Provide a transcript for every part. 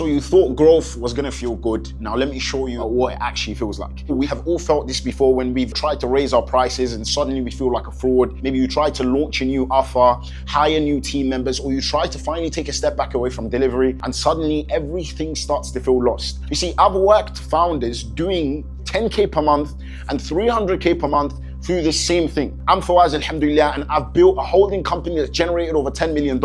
So you thought growth was gonna feel good. Now let me show you what it actually feels like. We have all felt this before when we've tried to raise our prices and suddenly we feel like a fraud. Maybe you try to launch a new offer, hire new team members, or you try to finally take a step back away from delivery and suddenly everything starts to feel lost. You see, I've worked founders doing 10K per month and 300K per month through the same thing. I'm Fawaz, alhamdulillah, and I've built a holding company that's generated over $10 million.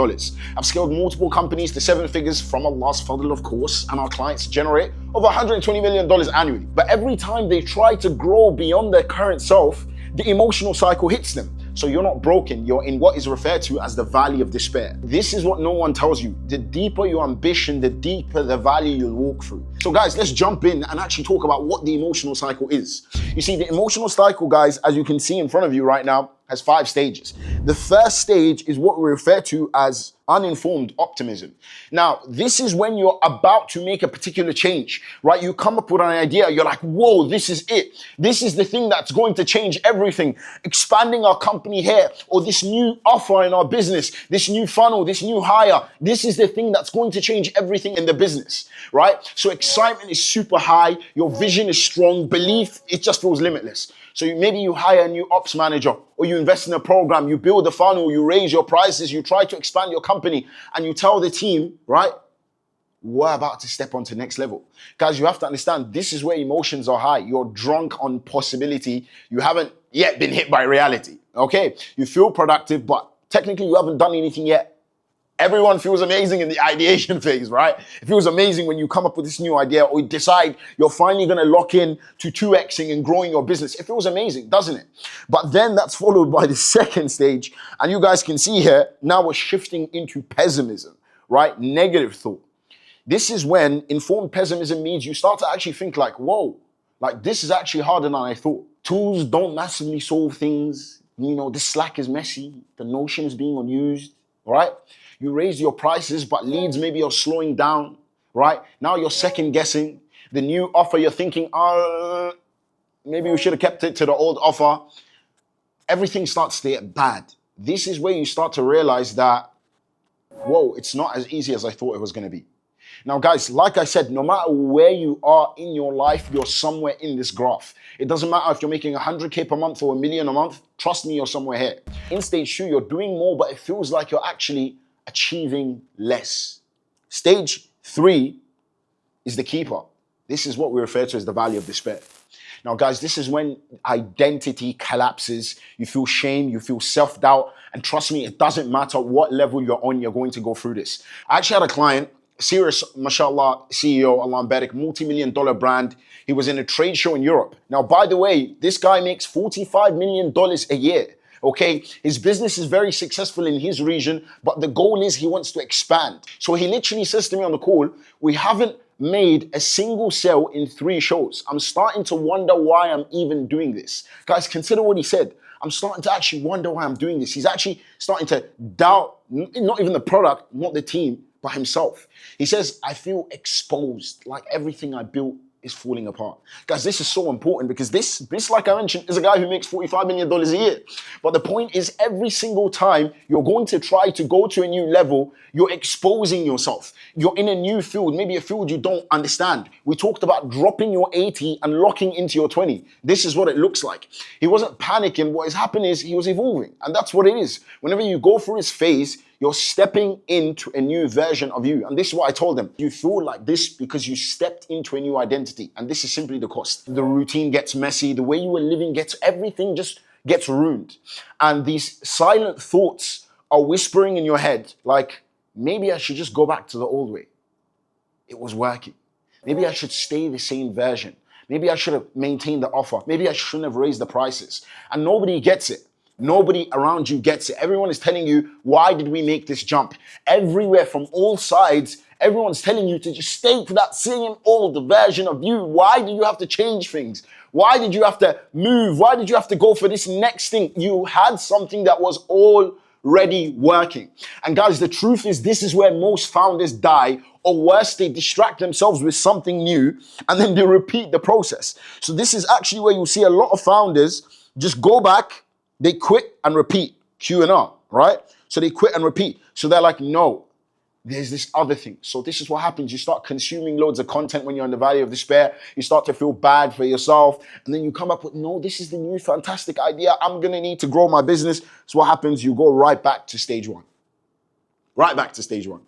I've scaled multiple companies to 7 figures from Allah's fadl, of course, and our clients generate over $120 million annually. But every time they try to grow beyond their current self, the emotional cycle hits them. So you're not broken, you're in what is referred to as the valley of despair. This is what no one tells you. The deeper your ambition, the deeper the valley you'll walk through. So guys, let's jump in and actually talk about what the emotional cycle is. You see, the emotional cycle, guys, as you can see in front of you right now, has 5 stages. The first stage is what we refer to as uninformed optimism. Now, this is when you're about to make a particular change, right? You come up with an idea, you're like, whoa, this is it. This is the thing that's going to change everything. Expanding our company here, or this new offer in our business, this new funnel, this new hire, this is the thing that's going to change everything in the business, right? So excitement is super high, your vision is strong, belief, it just feels limitless. So maybe you hire a new ops manager, or you invest in a program, you build a funnel, you raise your prices, you try to expand your company, and you tell the team, right, we're about to step onto the next level. Guys, you have to understand, this is where emotions are high. You're drunk on possibility. You haven't yet been hit by reality, okay? You feel productive, but technically you haven't done anything yet. Everyone feels amazing in the ideation phase, right? It feels amazing when you come up with this new idea or you decide you're finally gonna lock in to 2xing and growing your business. It feels amazing, doesn't it? But then that's followed by the second stage, and you guys can see here, now we're shifting into pessimism, right? Negative thought. This is when informed pessimism means you start to actually think like, whoa, like this is actually harder than I thought. Tools don't massively solve things. You know, the Slack is messy. The Notion is being unused, right? You raise your prices, but leads maybe are slowing down, right? Now you're second guessing. The new offer, you're thinking, maybe we should have kept it to the old offer. Everything starts to get bad. This is where you start to realize that, whoa, it's not as easy as I thought it was gonna be. Now guys, like I said, no matter where you are in your life, you're somewhere in this graph. It doesn't matter if you're making 100K per month or $1 million a month, trust me, you're somewhere here. In stage 2, you're doing more, but it feels like you're actually achieving less. Stage 3 is the keeper. This is what we refer to as the valley of despair. Now guys, this is when identity collapses. You feel shame, you feel self-doubt, and trust me, it doesn't matter what level you're on, you're going to go through this. I actually had a client, serious, mashallah, CEO, Allah Barak, multi-million-dollar brand. He was in a trade show in Europe. Now, by the way, this guy makes $45 million a year. Okay, his business is very successful in his region, but the goal is he wants to expand. So he literally says to me on the call, we haven't made a single sale in 3 shows. I'm starting to wonder why I'm even doing this. Guys, consider what he said. I'm starting to actually wonder why I'm doing this. He's actually starting to doubt, not even the product, not the team, but himself. He says, I feel exposed, like everything I built is falling apart. Guys, this is so important because this, like I mentioned, is a guy who makes $45 million a year. But the point is, every single time you're going to try to go to a new level, you're exposing yourself. You're in a new field, maybe a field you don't understand. We talked about dropping your 80 and locking into your 20. This is what it looks like. He wasn't panicking. What has happened is he was evolving. And that's what it is. Whenever you go through this phase, you're stepping into a new version of you. And this is what I told them. You feel like this because you stepped into a new identity. And this is simply the cost. The routine gets messy. The way you were living everything just gets ruined. And these silent thoughts are whispering in your head like, maybe I should just go back to the old way. It was working. Maybe I should stay the same version. Maybe I should have maintained the offer. Maybe I shouldn't have raised the prices. And nobody gets it. Nobody around you gets it. Everyone is telling you, why did we make this jump? Everywhere from all sides, everyone's telling you to just stay to that same old version of you. Why do you have to change things? Why did you have to move? Why did you have to go for this next thing? You had something that was already working. And guys, the truth is, this is where most founders die, or worse, they distract themselves with something new and then they repeat the process. So this is actually where you see a lot of founders just go back, they quit and repeat, Q and R, right? So they quit and repeat. So they're like, no, there's this other thing. So this is what happens. You start consuming loads of content when you're in the valley of despair. You start to feel bad for yourself. And then you come up with, no, this is the new fantastic idea. I'm going to need to grow my business. So what happens? You go right back to stage one. Right back to stage one.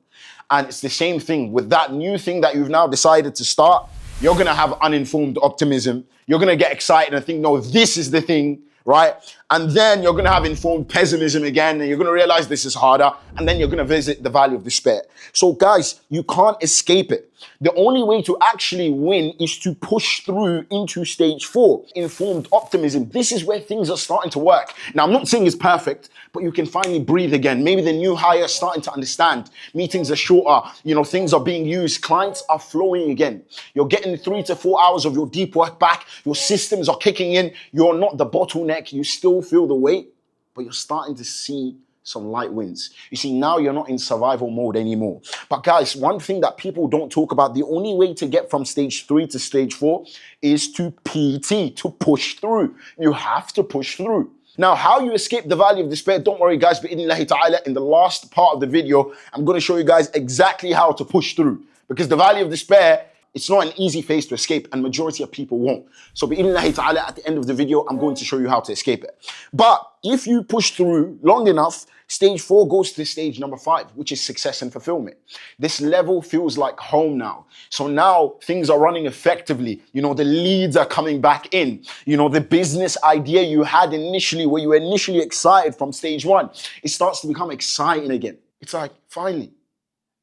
And it's the same thing with that new thing that you've now decided to start. You're going to have uninformed optimism. You're going to get excited and think, no, this is the thing, right? And then you're going to have informed pessimism again, and you're going to realize this is harder, and then you're going to visit the valley of despair. So guys, you can't escape it. The only way to actually win is to push through into stage 4, informed optimism. This is where things are starting to work. Now, I'm not saying it's perfect, but you can finally breathe again. Maybe the new hire is starting to understand. Meetings are shorter. Things are being used. Clients are flowing again. You're getting 3 to 4 hours of your deep work back. Your systems are kicking in. You're not the bottleneck. You still feel the weight, but you're starting to see some light wins. You see, now you're not in survival mode anymore. But guys, one thing that people don't talk about, the only way to get from stage 3 to stage 4 is to PT, to push through. You have to push through. Now, how you escape the valley of despair, don't worry guys, bi'idhnillahi ta'ala, in the last part of the video, I'm going to show you guys exactly how to push through. Because the valley of despair, it's not an easy phase to escape, and majority of people won't. So bi'idhnillahi ta'ala, at the end of the video, I'm going to show you how to escape it. But if you push through long enough, stage 4 goes to stage number 5, which is success and fulfillment. This level feels like home now. So now things are running effectively. The leads are coming back in. The business idea you had initially, where you were initially excited from stage 1, it starts to become exciting again. It's like, finally,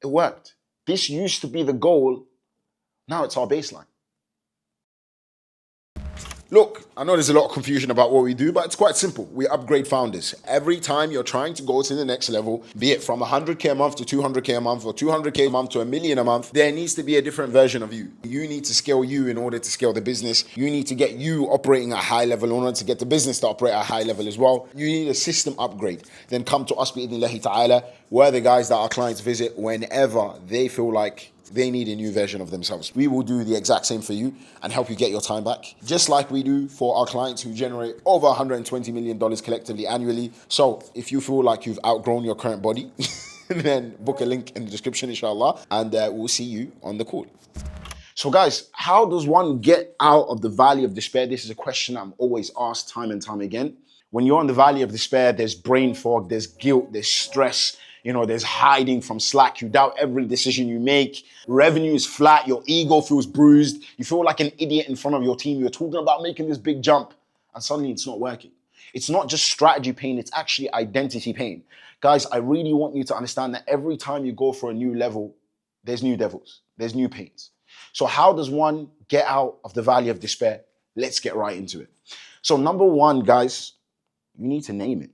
it worked. This used to be the goal. Now it's our baseline. Look, I know there's a lot of confusion about what we do, but it's quite simple. We upgrade founders. Every time you're trying to go to the next level, be it from 100K a month to 200K a month, or 200K a month to $1 million a month, there needs to be a different version of you. You need to scale you in order to scale the business. You need to get you operating at a high level in order to get the business to operate at a high level as well. You need a system upgrade. Then come to us, bi'idhnillahi ta'ala. We're the guys that our clients visit whenever they feel like they need a new version of themselves. We will do the exact same for you and help you get your time back, just like we do for our clients who generate over $120 million collectively annually. So if you feel like you've outgrown your current body, then book a link in the description, inshallah, and we'll see you on the call. So guys, how does one get out of the valley of despair? This is a question I'm always asked time and time again. When you're in the valley of despair, there's brain fog, there's guilt, there's stress, there's hiding from slack. You doubt every decision you make. Revenue is flat. Your ego feels bruised. You feel like an idiot in front of your team. You're talking about making this big jump, and suddenly it's not working. It's not just strategy pain. It's actually identity pain. Guys, I really want you to understand that every time you go for a new level, there's new devils. There's new pains. So how does one get out of the valley of despair? Let's get right into it. So number 1, guys, you need to name it.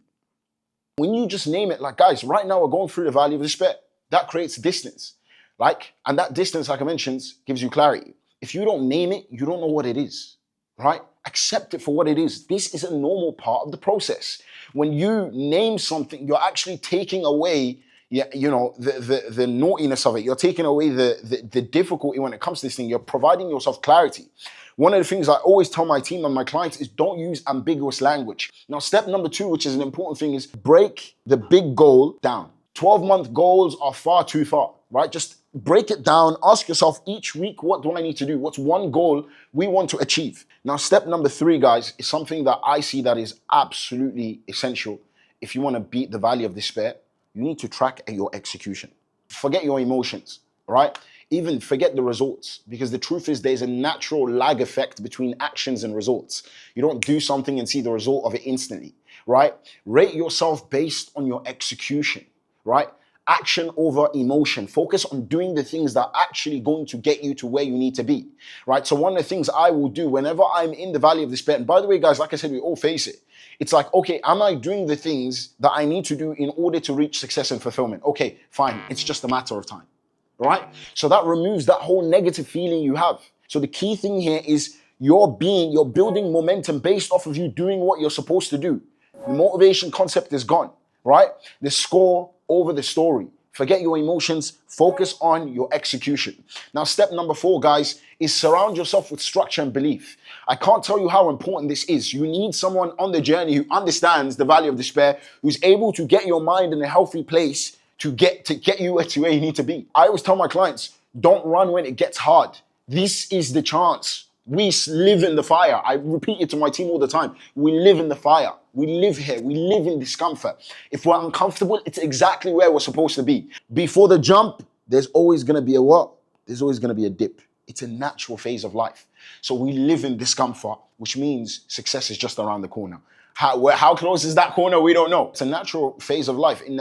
When you just name it, like guys, right now we're going through the valley of despair. That creates distance. And that distance, like I mentioned, gives you clarity. If you don't name it, you don't know what it is, right? Accept it for what it is. This is a normal part of the process. When you name something, you're actually taking away the naughtiness of it. You're taking away the difficulty when it comes to this thing. You're providing yourself clarity. One of the things I always tell my team and my clients is don't use ambiguous language. Now, step number 2, which is an important thing, is break the big goal down. 12-month goals are far too far, right? Just break it down. Ask yourself each week, what do I need to do? What's one goal we want to achieve? Now, step number 3, guys, is something that I see that is absolutely essential. If you want to beat the valley of despair, you need to track your execution. Forget your emotions, right? Even forget the results, because the truth is there's a natural lag effect between actions and results. You don't do something and see the result of it instantly, right? Rate yourself based on your execution, right? Action over emotion. Focus on doing the things that are actually going to get you to where you need to be, right? So one of the things I will do whenever I'm in the valley of despair, and by the way, guys, like I said, we all face it. It's like, okay, am I doing the things that I need to do in order to reach success and fulfillment? Okay, fine. It's just a matter of time. Right? So that removes that whole negative feeling you have. So the key thing here is you're building momentum based off of you doing what you're supposed to do. The motivation concept is gone, right? The score over the story. Forget your emotions, focus on your execution. Now, step number 4, guys, is surround yourself with structure and belief. I can't tell you how important this is. You need someone on the journey who understands the valley of despair, who's able to get your mind in a healthy place to get you to where you need to be. I always tell my clients, don't run when it gets hard. This is the chance. We live in the fire. I repeat it to my team all the time. We live in the fire. We live here. We live in discomfort. If we're uncomfortable, it's exactly where we're supposed to be. Before the jump, there's always going to be a what? There's always going to be a dip. It's a natural phase of life. So we live in discomfort, which means success is just around the corner. How close is that corner? We don't know. It's a natural phase of life. One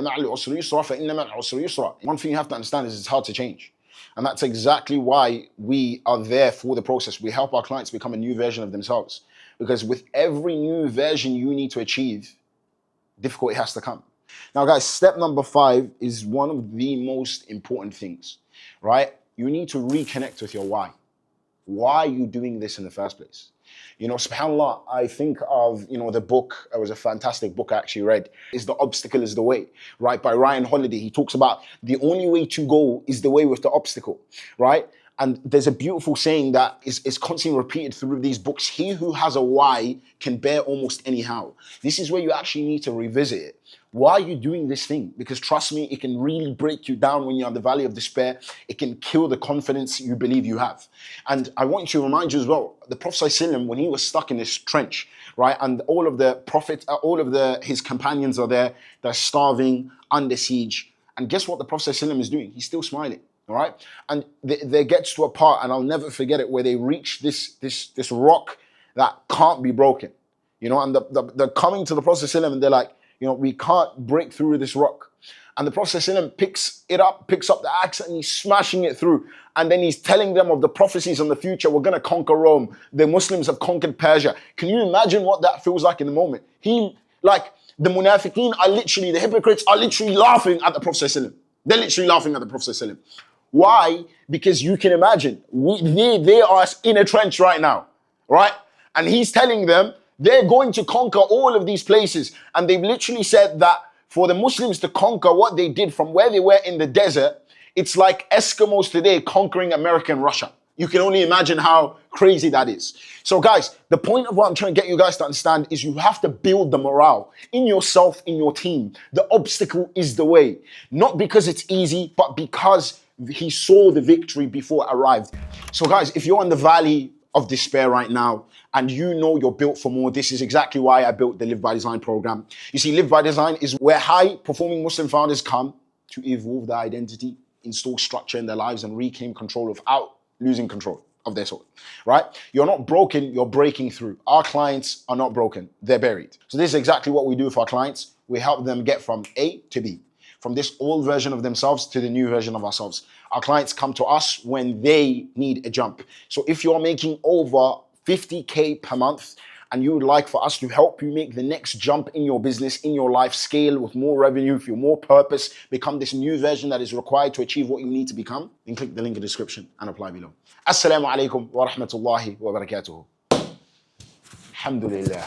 thing you have to understand is it's hard to change. And that's exactly why we are there for the process. We help our clients become a new version of themselves. Because with every new version you need to achieve, difficulty has to come. Now, guys, step number 5 is one of the most important things, right? You need to reconnect with your why. Why are you doing this in the first place? You know, subhanAllah, I think of, the book, it was a fantastic book I actually read, is The Obstacle is the Way, right? By Ryan Holiday. He talks about the only way to go is the way with the obstacle, right? And there's a beautiful saying that is constantly repeated through these books. He who has a why can bear almost anyhow. This is where you actually need to revisit it. Why are you doing this thing? Because trust me, it can really break you down when you're in the valley of despair. It can kill the confidence you believe you have. And I want to remind you as well, the Prophet ﷺ, when he was stuck in this trench, right, and all of the prophets, his companions are there, they're starving, under siege. And guess what the Prophet ﷺ is doing? He's still smiling. All right, and there gets to a part, and I'll never forget it, where they reach this rock that can't be broken, and they're coming to the Prophet ﷺ, and they're like, we can't break through this rock. And the Prophet ﷺ picks up the axe, and he's smashing it through. And then he's telling them of the prophecies on the future. We're going to conquer Rome. The Muslims have conquered Persia. Can you imagine what that feels like in the moment? The munafiqeen are literally, the hypocrites are literally laughing at the Prophet ﷺ. They're literally laughing at the Prophet ﷺ. Why? Because you can imagine, they are in a trench right now, right? And he's telling them they're going to conquer all of these places. And they've literally said that for the Muslims to conquer what they did from where they were in the desert, it's like Eskimos today conquering America and Russia. You can only imagine how crazy that is. So guys, the point of what I'm trying to get you guys to understand is you have to build the morale in yourself, in your team. The obstacle is the way. Not because it's easy, but because he saw the victory before it arrived. So guys, if you're in the valley of despair right now and you know you're built for more, this is exactly why I built the Live by Design program. You see, Live by Design is where high-performing Muslim founders come to evolve their identity, install structure in their lives, and reclaim control without losing control of their soul, right? You're not broken, you're breaking through. Our clients are not broken, they're buried. So this is exactly what we do for our clients. We help them get from A to B, from this old version of themselves to the new version of ourselves. Our clients come to us when they need a jump. So if you're making over 50K per month and you would like for us to help you make the next jump in your business, in your life, scale with more revenue, feel more purpose, become this new version that is required to achieve what you need to become, then click the link in the description and apply below. Assalamu alaikum wa rahmatullahi wa barakatuhu. Alhamdulillah.